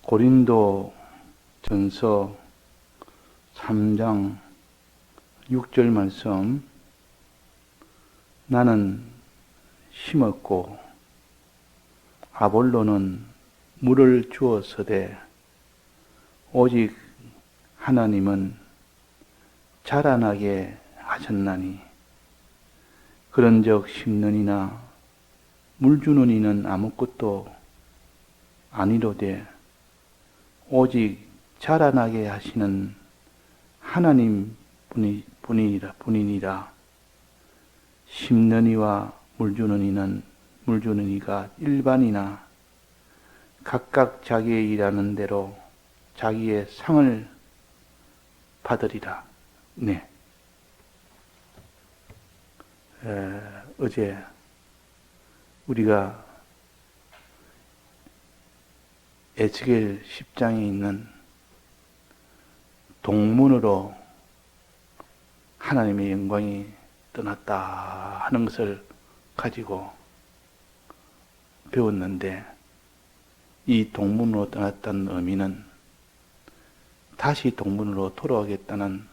고린도 전서 3장 6절 말씀. 나는 심었고 아볼로는 물을 주었으되 오직 하나님은 자라나게 하셨나니 그런즉 심는 이나 물 주는 이는 아무것도 아니로되 오직 자라나게 하시는 하나님 뿐이니라. 심는 이와 물 주는 이가 일반이나 각각 자기의 일하는 대로 자기의 상을 받으리라. 네. 어제 우리가 에스겔 10장에 있는 동문으로 하나님의 영광이 떠났다 하는 것을 가지고 배웠는데, 이 동문으로 떠났다는 의미는 다시 동문으로 돌아오겠다는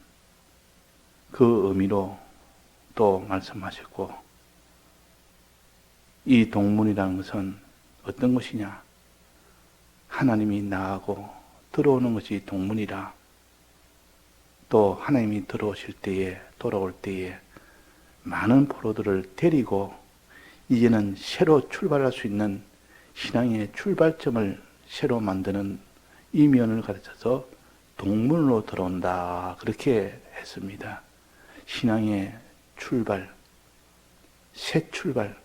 그 의미로 또 말씀하셨고, 이 동문이라는 것은 어떤 것이냐? 하나님이 나가고 들어오는 것이 동문이라. 또 하나님이 돌아올 때에 많은 포로들을 데리고 이제는 새로 출발할 수 있는 신앙의 출발점을 새로 만드는 이면을 가르쳐서 동문으로 들어온다, 그렇게 했습니다. 신앙의 출발, 새 출발.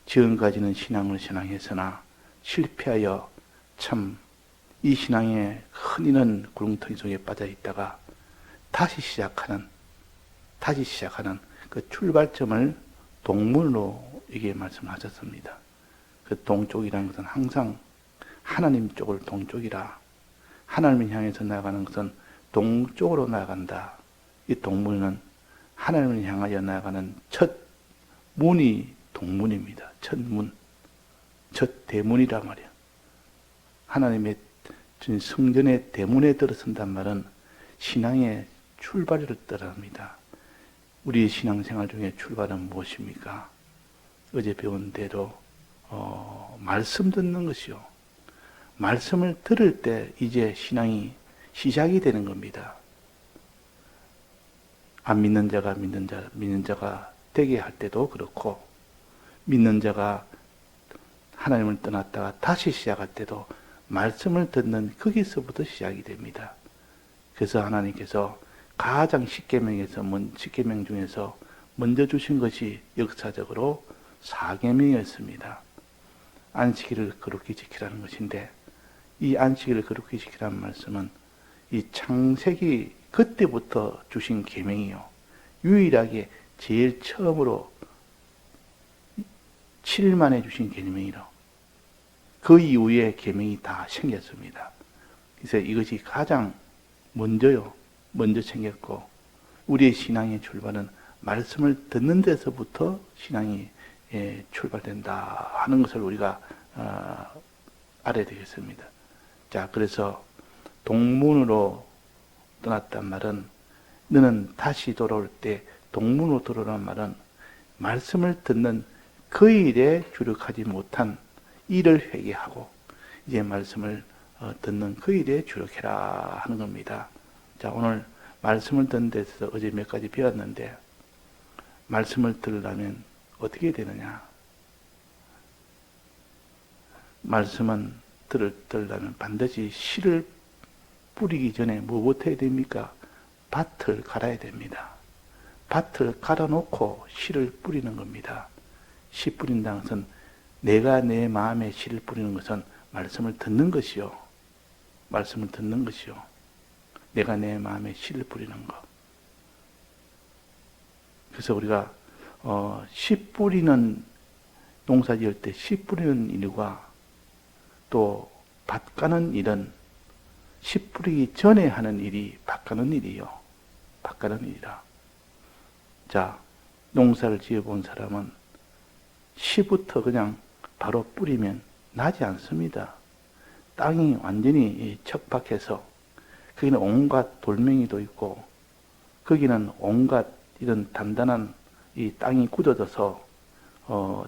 지금까지는 신앙을 신앙했으나 실패하여 참 이 신앙의 흔히는 구렁텅이 속에 빠져 있다가 다시 시작하는 그 출발점을 동문으로 이게 말씀하셨습니다. 그 동쪽이라는 것은 항상 하나님 쪽을 동쪽이라. 하나님을 향해서 나아가는 것은 동쪽으로 나아간다. 이 동문은 하나님을 향하여 나아가는 첫 문이 동문입니다. 첫 문, 첫 대문이란 말이야. 하나님의 성전의 대문에 들어선단 말은 신앙의 출발을 뜻합니다. 우리의 신앙생활 중에 출발은 무엇입니까? 어제 배운 대로 말씀 듣는 것이요. 말씀을 들을 때 이제 신앙이 시작이 되는 겁니다. 안 믿는 자가 믿는 자가 되게 할 때도 그렇고, 믿는 자가 하나님을 떠났다가 다시 시작할 때도 말씀을 듣는 거기서부터 시작이 됩니다. 그래서 하나님께서 가장 10계명 중에서 먼저 주신 것이 역사적으로 4계명이었습니다. 안식일을 거룩히 지키라는 것인데, 이 안식일을 거룩히 지키라는 말씀은 이 창세기 그때부터 주신 계명이요, 유일하게 제일 처음으로 7일 만에 주신 계명이라. 그 이후에 계명이 다 생겼습니다. 그래서 이것이 가장 먼저 생겼고, 우리의 신앙의 출발은 말씀을 듣는 데서부터 신앙이 출발된다 하는 것을 우리가 알아야 되겠습니다. 자, 그래서 동문으로 떠났단 말은, 너는 다시 돌아올 때 동문으로 돌아오란 말은 말씀을 듣는 그 일에 주력하지 못한 일을 회개하고 이제 말씀을 듣는 그 일에 주력해라 하는 겁니다. 자, 오늘 말씀을 듣는 데서 어제 몇 가지 배웠는데, 말씀을 들으려면 어떻게 되느냐? 말씀은 들으려면 반드시 씨를 뿌리기 전에 뭐부터 해야 됩니까? 밭을 갈아야 됩니다. 밭을 갈아놓고 씨를 뿌리는 겁니다. 씨 뿌린다는 것은, 내가 내 마음에 씨를 뿌리는 것은 말씀을 듣는 것이요. 말씀을 듣는 것이요. 내가 내 마음에 씨를 뿌리는 것. 그래서 우리가 씨 뿌리는, 농사 지을 때 씨 뿌리는 일과 또 밭 가는 일은 씨 뿌리기 전에 하는 일이 밭 가는 일이요. 밭 가는 일이라. 자, 농사를 지어본 사람은 씨부터 그냥 바로 뿌리면 나지 않습니다. 땅이 완전히 척박해서 거기는 온갖 돌멩이도 있고 거기는 온갖 이런 단단한 이 땅이 굳어져서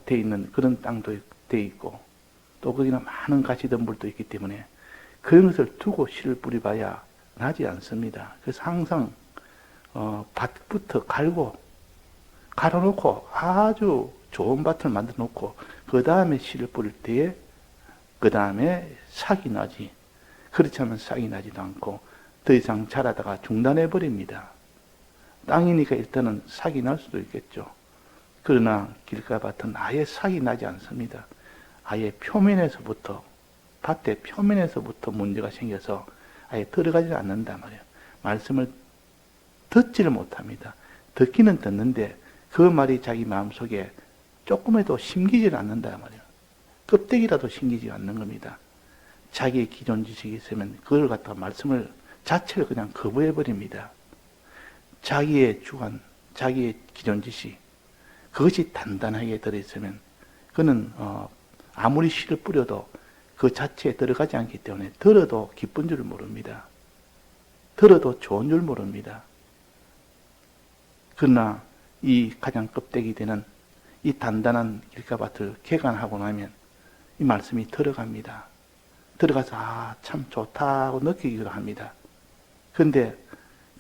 돼 있는 그런 땅도 돼 있고 또 거기는 많은 가시덤불도 있기 때문에 그런 것을 두고 씨를 뿌려봐야 나지 않습니다. 그래서 항상 밭부터 갈아놓고 아주 좋은 밭을 만들어 놓고 그 다음에 씨를 뿌릴 때에 그 다음에 싹이 나지. 그렇지 않으면 싹이 나지도 않고 더 이상 자라다가 중단해 버립니다. 땅이니까 일단은 싹이 날 수도 있겠죠. 그러나 길가밭은 아예 싹이 나지 않습니다. 아예 표면에서부터 밭의 표면에서부터 문제가 생겨서 아예 들어가지 않는단 말이에요. 말씀을 듣지를 못합니다. 듣기는 듣는데 그 말이 자기 마음속에 조금에도 심기질 않는단 말이에요. 껍데기라도 심기지 않는 겁니다. 자기의 기존 지식이 있으면 그걸 갖다가 말씀을 자체를 그냥 거부해 버립니다. 자기의 주관, 자기의 기존 지식 그것이 단단하게 들어있으면 그는 아무리 씨를 뿌려도 그 자체에 들어가지 않기 때문에 들어도 기쁜 줄 모릅니다. 들어도 좋은 줄 모릅니다. 그러나 이 가장 껍데기 되는 이 단단한 길가밭을 개간하고 나면 이 말씀이 들어갑니다. 들어가서 참 좋다고 느끼기도 합니다. 그런데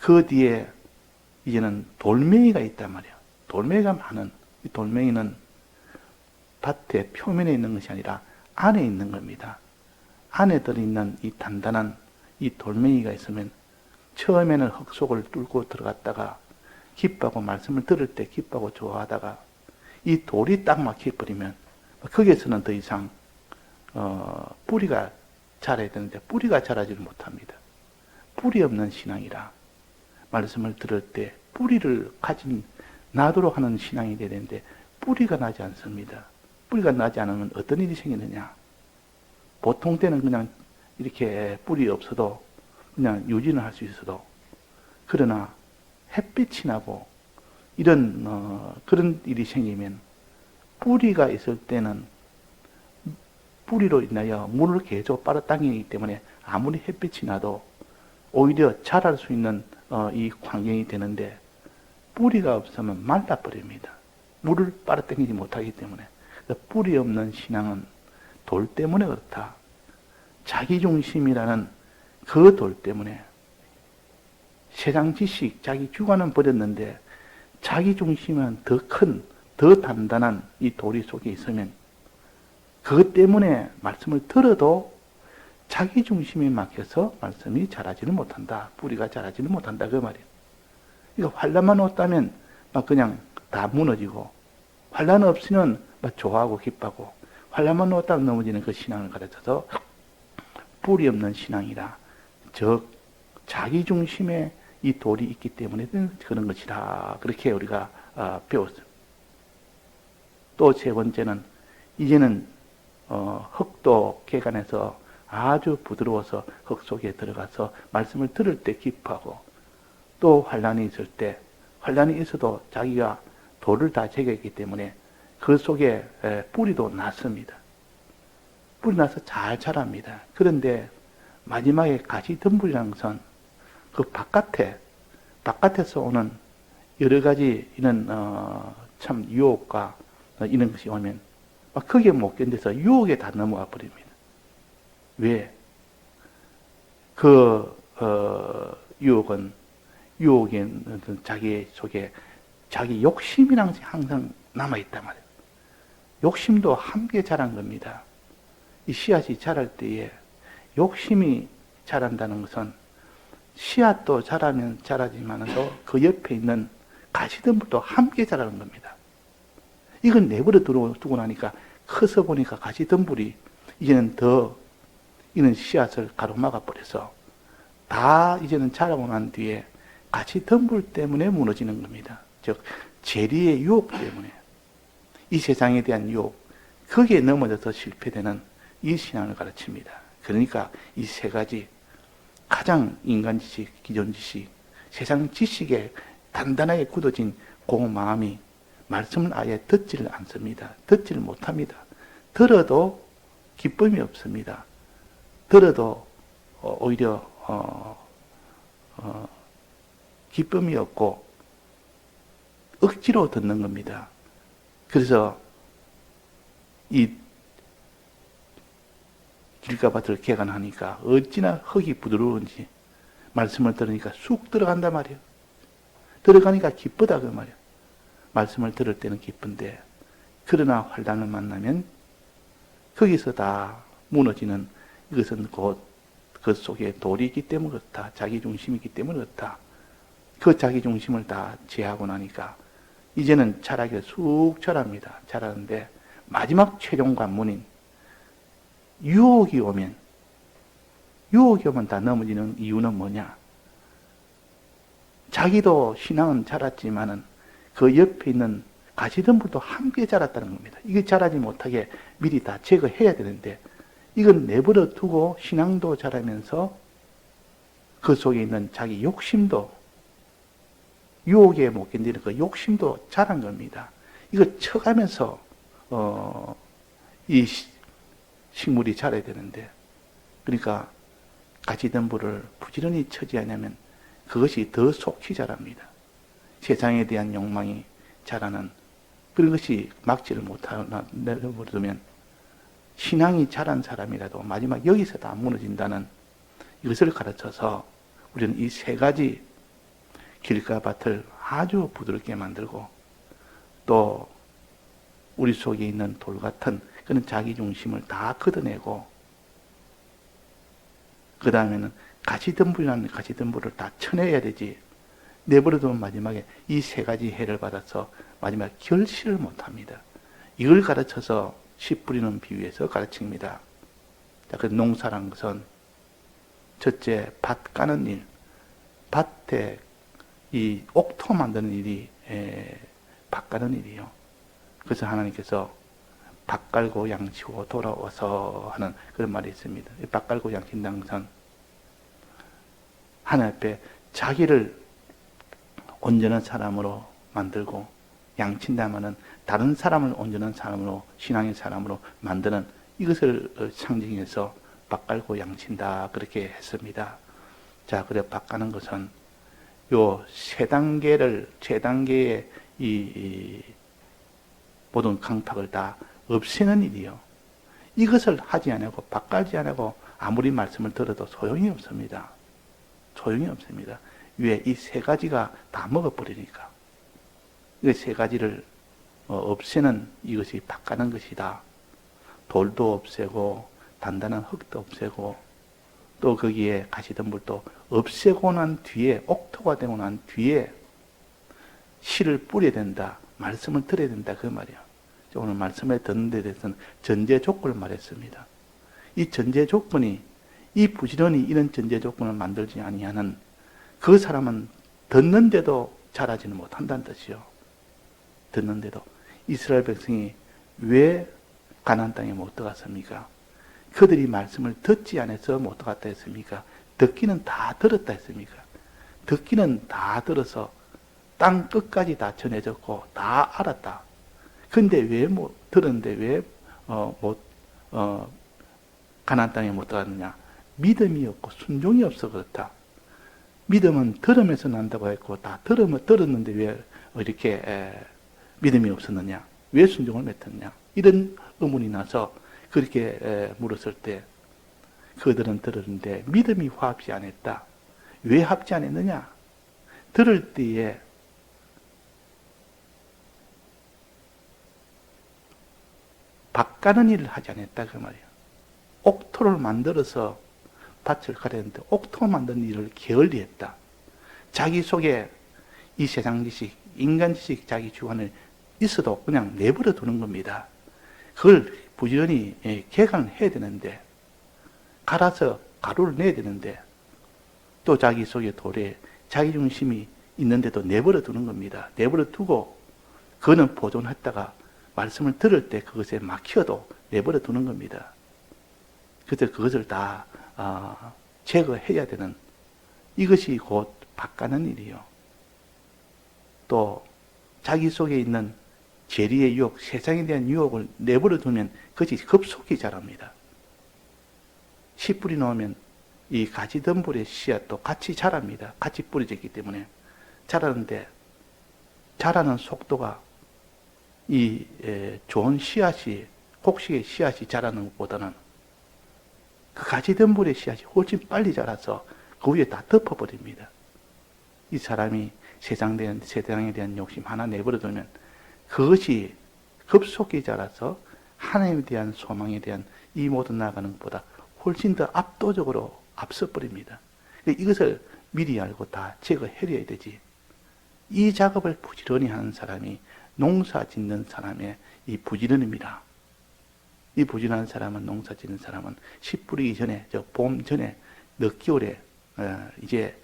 그 뒤에 이제는 돌멩이가 있단 말이에요. 돌멩이가 많은 이 돌멩이는 밭의 표면에 있는 것이 아니라 안에 있는 겁니다. 안에 들어있는 이 단단한 이 돌멩이가 있으면 처음에는 흙 속을 뚫고 들어갔다가 기뻐하고 말씀을 들을 때 기뻐하고 좋아하다가 이 돌이 딱 막혀버리면 거기에서는 더 이상 뿌리가 자라야 되는데 뿌리가 자라지를 못합니다. 뿌리 없는 신앙이라 말씀을 들을 때 뿌리를 가진 나도록 하는 신앙이 되야 되는데 뿌리가 나지 않습니다. 뿌리가 나지 않으면 어떤 일이 생기느냐. 보통 때는 그냥 이렇게 뿌리 없어도 그냥 유지는 할 수 있어도 그러나 햇빛이 나고 이런 그런 일이 생기면 뿌리가 있을 때는 뿌리로 인하여 물을 계속 빨아당기기 때문에 아무리 햇빛이 나도 오히려 자랄 수 있는 이 환경이 되는데 뿌리가 없으면 말라버립니다. 물을 빨아당기지 못하기 때문에. 뿌리 없는 신앙은 돌 때문에 그렇다. 자기중심이라는 그 돌 때문에 세상 지식, 자기 주관은 버렸는데 자기중심은 더 큰, 더 단단한 이 돌이 속에 있으면 그것 때문에 말씀을 들어도 자기중심에 막혀서 말씀이 자라지는 못한다. 뿌리가 자라지는 못한다. 그 말이에요. 그러니까 환란만 없다면 막 그냥 다 무너지고 환란 없으면 막 좋아하고 기뻐하고 환란만 없다면 넘어지는 그 신앙을 가르쳐서 뿌리 없는 신앙이라 즉 자기중심에 이 돌이 있기 때문에 그런 것이라 그렇게 우리가 배웠어요. 또 세 번째는 이제는 흙도 개간해서 아주 부드러워서 흙 속에 들어가서 말씀을 들을 때 기뻐하고 또 환란이 있을 때 환란이 있어도 자기가 돌을 다 제거했기 때문에 그 속에 뿌리도 났습니다. 뿌리 나서 잘 자랍니다. 그런데 마지막에 가시덤불이라는 것은 그 바깥에서 오는 여러 가지 이런 참 유혹과 이런 것이 오면 크게 못 견뎌서 유혹에 다 넘어가 버립니다. 왜? 그 유혹에 자기 속에 자기 욕심이랑 항상 남아있단 말이에요. 욕심도 함께 자란 겁니다. 이 씨앗이 자랄 때에 욕심이 자란다는 것은 씨앗도 자라면 자라지만도 그 옆에 있는 가시덤불도 함께 자라는 겁니다. 이건 내버려 두고 나니까 커서 보니까 가시덤불이 이제는 더 이런 씨앗을 가로막아 버려서 다 이제는 자라고 난 뒤에 가시덤불 때문에 무너지는 겁니다. 즉 재리의 유혹 때문에 이 세상에 대한 유혹 거기에 넘어져서 실패되는 이 신앙을 가르칩니다. 그러니까 이 세 가지 가장 인간 지식, 기존 지식, 세상 지식에 단단하게 굳어진 그 마음이 말씀을 아예 듣지를 않습니다. 듣지를 못합니다. 들어도 기쁨이 없습니다. 들어도 오히려 기쁨이 없고 억지로 듣는 겁니다. 그래서 이 길가밭을 개간하니까 어찌나 흙이 부드러운지 말씀을 들으니까 쑥 들어간단 말이에요. 들어가니까 기쁘다 그 말이에요. 말씀을 들을 때는 기쁜데 그러나 환난을 만나면 거기서 다 무너지는, 이것은 곧 그 속에 돌이 있기 때문에 그렇다. 자기 중심이 있기 때문에 그렇다. 그 자기 중심을 다 제하고 나니까 이제는 자라기를 쑥 자랍니다. 자라는데 마지막 최종 관문인 유혹이 오면 다 넘어지는 이유는 뭐냐? 자기도 신앙은 자랐지만은 그 옆에 있는 가시덤불도 함께 자랐다는 겁니다. 이게 자라지 못하게 미리 다 제거해야 되는데 이건 내버려 두고 신앙도 자라면서 그 속에 있는 자기 욕심도, 유혹에 못 견디는 그 욕심도 자란 겁니다. 이거 쳐가면서 이 식물이 자라야 되는데, 그러니까 가시덤불을 부지런히 쳐지 않으면 그것이 더 속히 자랍니다. 세상에 대한 욕망이 자라는 그런 것이 막지를 못하나 내버려두면 신앙이 자란 사람이라도 마지막 여기서 다 무너진다는 이것을 가르쳐서 우리는 이 세 가지 길가밭을 아주 부드럽게 만들고 또 우리 속에 있는 돌 같은 그런 자기 중심을 다 걷어내고 그 다음에는 가시덤불이라는 가시덤불을 다 쳐내야 되지, 내버려두면 마지막에 이 세 가지 해를 받아서 마지막에 결실을 못합니다. 이걸 가르쳐서 씨 뿌리는 비유에서 가르칩니다. 자, 그 농사란 것은 첫째 밭 까는 일, 밭에 이 옥토 만드는 일이 밭 까는 일이요. 그래서 하나님께서 밭 깔고 양치고 돌아와서 하는 그런 말이 있습니다. 밭 깔고 양친다는 것은 하나님 앞에 자기를 온전한 사람으로 만들고 양친다면은 다른 사람을 온전한 사람으로, 신앙의 사람으로 만드는 이것을 상징해서 밭 깔고 양친다 그렇게 했습니다. 자, 그래 밭 까는 것은 요 세 단계의 이 모든 강팍을 다 없애는 일이요. 이것을 하지 않고 밭 깔지 않고 아무리 말씀을 들어도 소용이 없습니다. 소용이 없습니다. 왜? 이 세 가지가 다 먹어버리니까. 이 세 가지를 없애는 이것이 밭 까는 것이다. 돌도 없애고 단단한 흙도 없애고 또 거기에 가시덤불도 없애고 난 뒤에, 옥토가 되고 난 뒤에 씨를 뿌려야 된다. 말씀을 들어야 된다. 그 말이야. 오늘 말씀을 듣는 데 대해서는 전제 조건을 말했습니다. 이 전제 조건이, 이 부지런히 이런 전제 조건을 만들지 아니하는 그 사람은 듣는데도 자라지는 못한다는 뜻이요. 듣는데도. 이스라엘 백성이 왜 가나안 땅에 못 들어갔습니까? 그들이 말씀을 듣지 않아서 못 들어갔다 했습니까? 듣기는 다 들었다 했습니까? 듣기는 다 들어서 땅 끝까지 다 전해졌고 다 알았다. 근데 왜 못 들었는데 왜 가나안 땅에 못 들어갔느냐? 믿음이 없고 순종이 없어 그렇다. 믿음은 들으면서 난다고 했고 다 들었는데 왜 이렇게 믿음이 없었느냐? 왜 순종을 못했느냐? 이런 의문이 나서 그렇게 물었을 때 그들은 들었는데 믿음이 화합지 않았다. 왜 합지 않았느냐? 들을 때에 밭 가는 일을 하지 않았다 그 말이에요. 옥토를 만들어서 밭을 가렸는데 옥토 만드는 일을 게을리했다. 자기 속에 이 세상 지식, 인간 지식, 자기 주관을 있어도 그냥 내버려 두는 겁니다. 그걸 부지런히 개간을 해야 되는데, 갈아서 가루를 내야 되는데, 또 자기 속에 돌에 자기 중심이 있는데도 내버려 두는 겁니다. 내버려 두고, 그거는 보존했다가 말씀을 들을 때 그것에 막혀도 내버려 두는 겁니다. 그래서 그것을 다 제거해야 되는, 이것이 곧 밭 가는 일이요. 또 자기 속에 있는 재리의 유혹, 세상에 대한 유혹을 내버려 두면 그것이 급속히 자랍니다. 씨 뿌리 놓으면 이 가지덤불의 씨앗도 같이 자랍니다. 같이 뿌려졌기 때문에 자라는데 자라는 속도가 이 좋은 씨앗이 곡식의 씨앗이 자라는 것보다는 그 가지덤불의 씨앗이 훨씬 빨리 자라서 그 위에 다 덮어버립니다. 이 사람이 세상에 대한 욕심 하나 내버려두면 그것이 급속히 자라서 하나님에 대한 소망에 대한 이 모든 나아가는 것보다 훨씬 더 압도적으로 앞서버립니다. 이것을 미리 알고 다 제거해야 되지. 이 작업을 부지런히 하는 사람이 농사 짓는 사람의 이 부지런입니다. 이 부지런한 사람은, 농사 짓는 사람은 씨 뿌리기 전에, 봄 전에, 늦겨울에 이제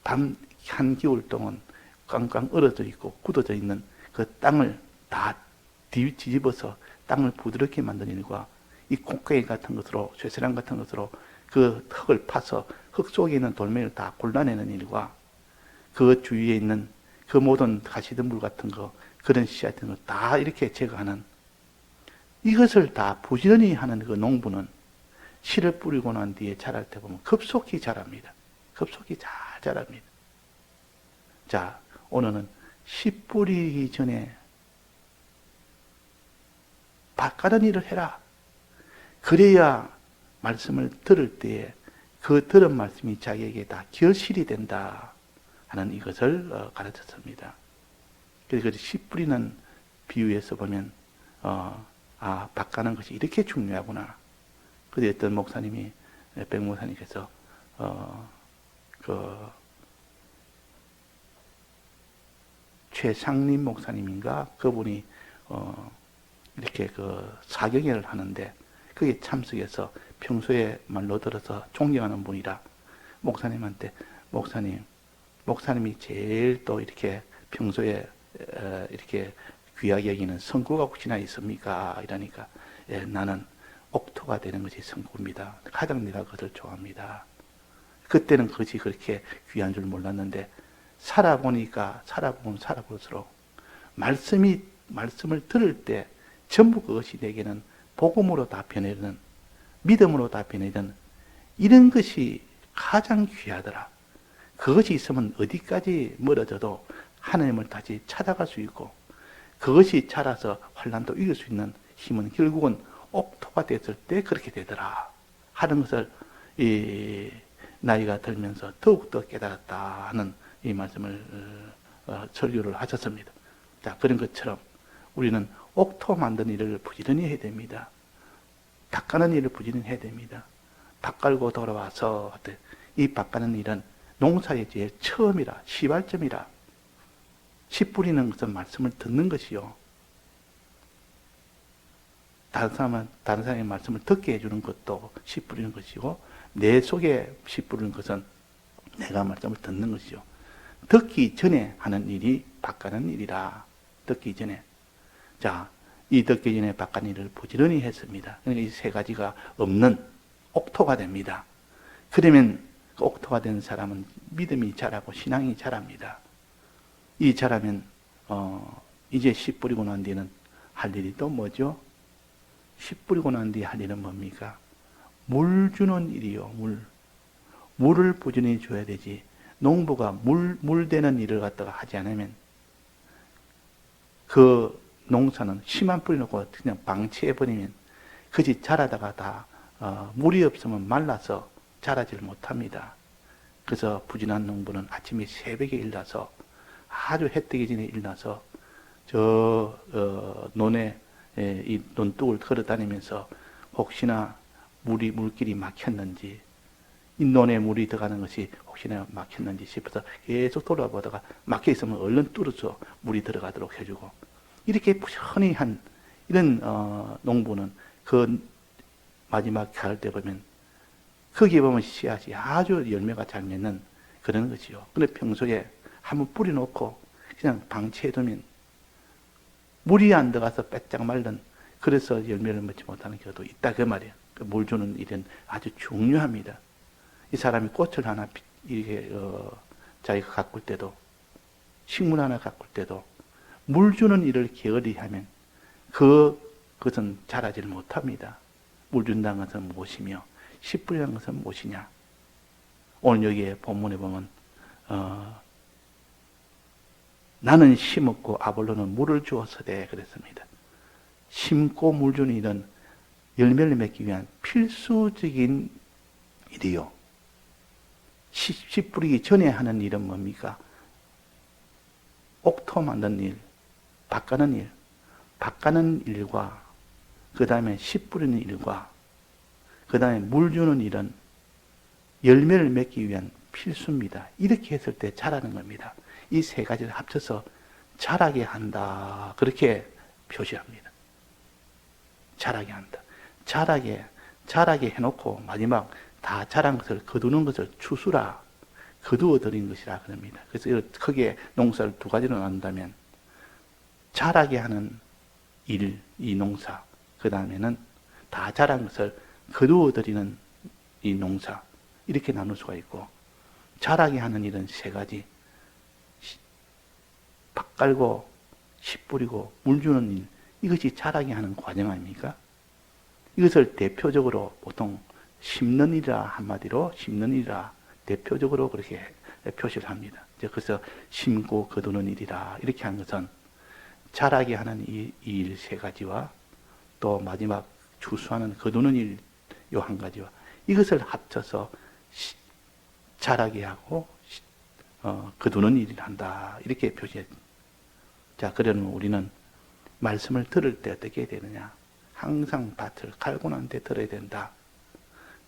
밤 한겨울 동안 깡깡 얼어져 있고 굳어져 있는 그 땅을 다 뒤집어서 땅을 부드럽게 만드는 일과 이 콩깨 같은 것으로, 쇠사랑 같은 것으로 그 흙을 파서 흙 속에 있는 돌멩이를 다 골라내는 일과 그 주위에 있는 그 모든 가시덤불 같은 거, 그런 씨앗 같은 거 다 이렇게 제거하는, 이것을 다 부지런히 하는 그 농부는 씨를 뿌리고 난 뒤에 자랄 때 보면 급속히 자랍니다. 급속히 잘 자랍니다. 자, 오늘은 씨 뿌리기 전에 바까는 일을 해라. 그래야 말씀을 들을 때에 그 들은 말씀이 자기에게 다 결실이 된다 하는 이것을 가르쳤습니다. 그래서 씨 뿌리는 비유에서 보면 바까는 것이 이렇게 중요하구나. 그때 어떤 목사님이, 백 목사님께서 최상림 목사님인가, 그분이 이렇게 사경회를 하는데 거기에 참석해서 평소에 말로 들어서 존경하는 분이라 목사님한테, 목사님이 제일 또 이렇게 평소에 이렇게 귀하게 여기는 성구가 혹시나 있습니까? 이러니까, 예, 나는 옥토가 되는 것이 성구입니다. 가장 내가 그것을 좋아합니다. 그때는 그것이 그렇게 귀한 줄 몰랐는데 살아보면 살아볼수록 말씀을 들을 때 전부 그것이 내게는 복음으로 다 변해는, 믿음으로 다 변해는, 이런 것이 가장 귀하더라. 그것이 있으면 어디까지 멀어져도 하나님을 다시 찾아갈 수 있고, 그것이 자라서 환난도 이길 수 있는 힘은 결국은 옥토가 됐을 때 그렇게 되더라 하는 것을 이 나이가 들면서 더욱더 깨달았다 하는 이 말씀을 설교를 하셨습니다. 자, 그런 것처럼 우리는 옥토 만드는 일을 부지런히 해야 됩니다. 닦아는 일을 부지런히 해야 됩니다. 닦아고 돌아와서 이 닦아는 일은 농사의 제일 처음이라, 시발점이라. 씨 뿌리는 것은 말씀을 듣는 것이요. 다른 사람의 말씀을 듣게 해주는 것도 씨 뿌리는 것이고, 내 속에 씨 뿌리는 것은 내가 말씀을 듣는 것이죠. 듣기 전에 하는 일이 바꾸는 일이라. 듣기 전에. 자, 이 듣기 전에 바꾸는 일을 부지런히 했습니다. 그러니까 이 세 가지가 없는 옥토가 됩니다. 그러면 그 옥토가 된 사람은 믿음이 자라고 신앙이 자랍니다. 이 자라면 이제 씨 뿌리고 난 뒤에는 할 일이 또 뭐죠? 씨 뿌리고 난 뒤에 할 일은 뭡니까? 물 주는 일이요. 물을 부지런히 줘야 되지. 농부가 물 되는 일을 갖다가 하지 않으면 그 농사는 씨만 뿌려놓고 그냥 방치해버리면 그것이 자라다가 다 물이 없으면 말라서 자라질 못합니다. 그래서 부지런한 농부는 아침에 새벽에 일어나서, 아주 해 뜨기 전에 일어나서 논에 이 논둑을 걸어다니면서 혹시나 물길이 막혔는지, 이 논에 물이 들어가는 것이 혹시나 막혔는지 싶어서 계속 돌아보다가 막혀있으면 얼른 뚫어서 물이 들어가도록 해주고, 이렇게 부지런히 한 이런 농부는 그 마지막 가을 때 보면 거기에 보면 씨앗이 아주 열매가 잘 맺는 그런 것이요. 근데 평소에 한번 뿌려놓고 그냥 방치해두면 물이 안 들어가서 빼짝 말른, 그래서 열매를 맺지 못하는 경우도 있다 그 말이에요. 물 주는 일은 아주 중요합니다. 이 사람이 꽃을 하나 이렇게 자기가 가꿀 때도, 식물 하나 가꿀 때도 물 주는 일을 게을리 하면 그것은 자라지를 못합니다. 물 준다는 것은 무엇이며 씨 뿌리는 것은 무엇이냐. 오늘 여기에 본문에 보면 나는 심었고 아볼로는 물을 주었으되 그랬습니다. 심고 물 주는 일은 열매를 맺기 위한 필수적인 일이요. 씨 뿌리기 전에 하는 일은 뭡니까? 옥토 만드는 일, 밭가는 일, 밭가는 일과 그 다음에 씨 뿌리는 일과 그 다음에 물 주는 일은 열매를 맺기 위한 필수입니다. 이렇게 했을 때 자라는 겁니다. 이 세 가지를 합쳐서 자라게 한다. 그렇게 표시합니다. 자라게 한다. 자라게 해놓고 마지막 다 자란 것을 거두는 것을 추수라. 거두어 들인 것이라 그럽니다. 그래서 크게 농사를 두 가지로 나눈다면 자라게 하는 일, 이 농사, 그 다음에는 다 자란 것을 거두어 들이는 이 농사, 이렇게 나눌 수가 있고, 자라게 하는 일은 세 가지. 밭 깔고 씨 뿌리고 물 주는 일, 이것이 자라게 하는 과정 아닙니까? 이것을 대표적으로 보통 심는 일이라, 한마디로 심는 일이라 대표적으로 그렇게 표시를 합니다. 그래서 심고 거두는 일이라 이렇게 한 것은 자라게 하는 이 일 세 가지와 또 마지막 추수하는 거두는 일 요 한 가지와 이것을 합쳐서 자라게 하고 거두는 일을 한다 이렇게 표시했습니다. 자, 그러면 우리는 말씀을 들을 때 어떻게 해야 되느냐? 항상 밭을 갈고 난 뒤에 들어야 된다.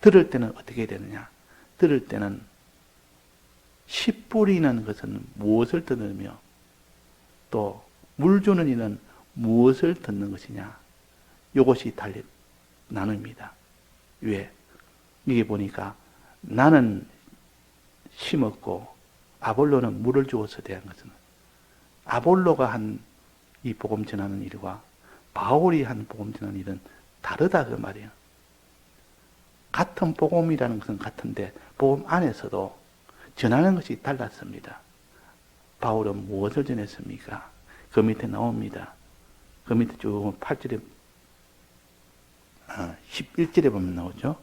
들을 때는 어떻게 해야 되느냐? 들을 때는 씨 뿌리는 것은 무엇을 듣느며 또 물 주는 이는 무엇을 듣는 것이냐? 이것이 달리 나눕니다. 왜? 이게 보니까 나는 심었고 아볼로는 물을 주어서 대한 것은 아볼로가 한 이 복음 전하는 일과 바울이 한 복음 전하는 일은 다르다 그 말이에요. 같은 복음이라는 것은 같은데 복음 안에서도 전하는 것이 달랐습니다. 바울은 무엇을 전했습니까? 그 밑에 나옵니다. 그 밑에 쭉 8절에 11절에 보면 나오죠.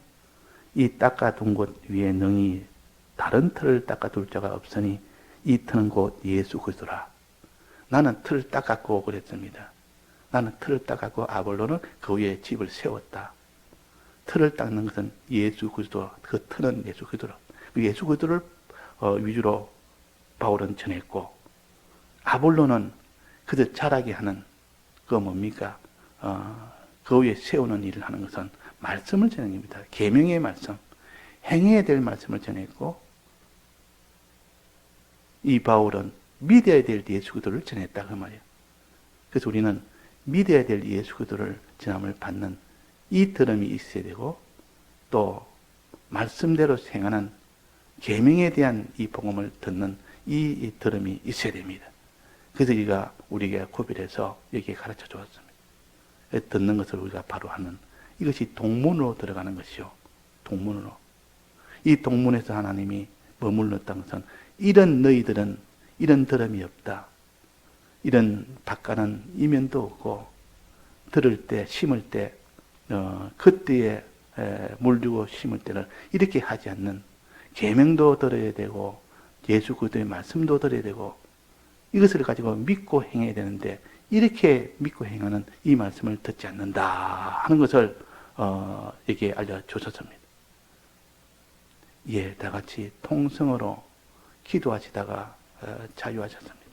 이 닦아둔 곳 위에 능히 다른 틀을 닦아둘 자가 없으니 이 틀은 곧 예수 그리스도라. 나는 틀을 닦았고 그랬습니다. 나는 틀을 닦았고 아볼로는 그 위에 집을 세웠다. 틀을 닦는 것은 예수 그리스도, 그 틀은 예수 그리스도라. 예수 그리스도를 위주로 바울은 전했고 아볼로는 그저 자라게 하는 그 뭡니까? 그 위에 세우는 일을 하는 것은 말씀을 전하는 겁니다. 계명의 말씀, 행해야 될 말씀을 전했고 이 바울은 믿어야 될 예수 그리스도를 전했다 그 말이에요. 그래서 우리는 믿어야 될 예수 그리스도를 전함을 받는 이 들음이 있어야 되고 또 말씀대로 행하는 계명에 대한 이 복음을 듣는 이 들음이 있어야 됩니다. 그래서 우리가 우리에게 구별해서 여기에 가르쳐 주었습니다. 듣는 것을 우리가 바로 하는 이것이 동문으로 들어가는 것이요. 동문으로. 이 동문에서 하나님이 머물렀다는 것은 이런 너희들은 이런 들음이 없다. 이런 밭가는 이면도 없고 들을 때 심을 때 그때에 물 주고 심을 때를 이렇게 하지 않는 계명도 들어야 되고 예수 그리스도의 말씀도 들어야 되고 이것을 가지고 믿고 행해야 되는데 이렇게 믿고 행하는 이 말씀을 듣지 않는다 하는 것을 여기에 알려주셨습니다. 예, 다 같이 통성으로 기도하시다가 자유하셨습니다.